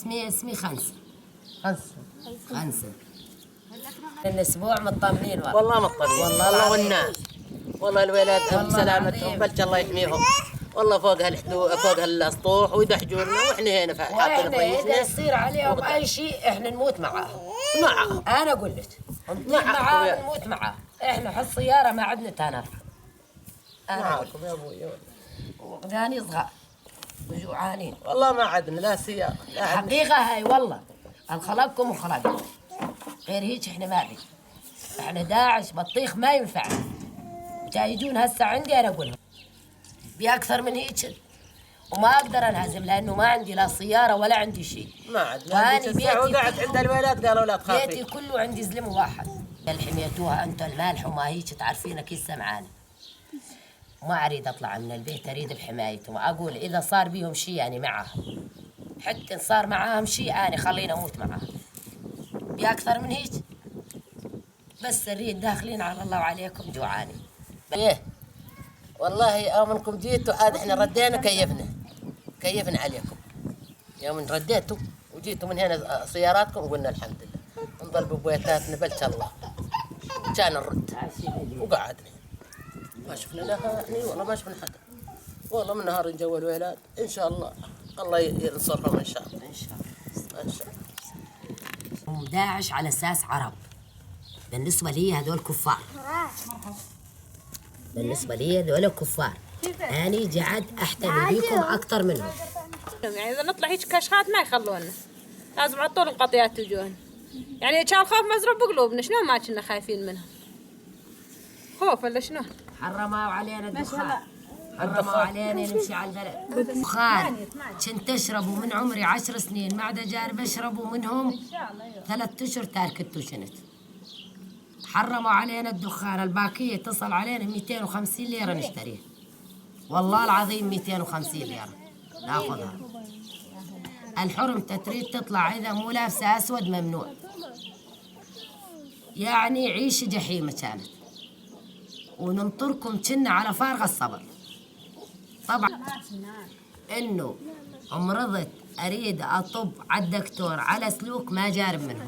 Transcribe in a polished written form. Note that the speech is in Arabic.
اسمي خنسة. خنسة. الأسبوع مطمنين والله مطمنين والله والناس والله الولاد بسلامتهم بلش الله يحميهم والله فوق الاسطوح ويدحجوا لنا واحنا هنا حاطين طريقنا إذا يصير عليهم أي شيء إحنا نموت معاهم. أنا قلت نطير معاهم نموت معاهم. إحنا حالسيارة ما عندنا تنفع. معاكم يا أبوي وغداني صغار وجوعانين والله ما عندنا لا سيارة لا حقيقة هاي والله الخلقكم وخلقكم غير هيك إحنا ما بي. إحنا داعش بطيخ ما ينفع. جايجون هسه عندي أنا أقولهم بأكثر من هيك وما أقدر أنهزم لأنه ما عندي لا سيارة ولا عندي شيء. ما عندنا بيتي وقعت عند الولاد قالوا لا تخافي. بيتي كله عندي زلم واحد. حميتوها أنتم المالح وما هيك تعرفين كيسة معانا. ما أريد أطلع من البيت أريد بحمايتهم. أقول إذا صار بيهم شيء يعني معاهم حتى إن صار معاهم شيء أنا خلينا أموت معاهم بأكثر من هيك. بس أريد داخلين على الله وعليكم جوعاني. إيه والله منكم جيتوا عاد إحنا ردينا كيفنا عليكم. يوم رديتوا وجيتوا من هنا سياراتكم وقلنا الحمد لله نضل ببيتاتنا بلش الله كان نرد وقعدنا ما شفنا لها يعني والله ما شفنا حدا والله من نهار نجوا الولاد إن شاء الله ينصرهم إن شاء الله. إن شاء الله. داعش على أساس عرب. بالنسبة لي هذول كفار. بالنسبة لي هذول كفار. أنا جعد أحتمي بيكم أكثر منهم. يعني إذا نطلع هيك كشخات ما يخلونا لازم على طول القطيات تجون. يعني كان خوف مزروع بقلوبنا شلون ما كنا خايفين منهم خوف ولا شنو؟ حرموا علينا الدخان. حرموا علينا نمشي على البلد. دخان كنت أشربه من عمري 10 سنين ما عاد جارب أشربه منهم 3 أشهر تاركته شنت. حرموا علينا الدخان. الباكية اتصل علينا 250 ليرة نشتريه والله العظيم 250 ليرة ناخذها. الحرم تريد تطلع إذا مو لابسة أسود ممنوع. يعني عيش جحيمة كانت وننطركم كنا على فارغ الصبر. طبعا إنه أمرضت أريد أطب على الدكتور على سلوك ما جارب منه.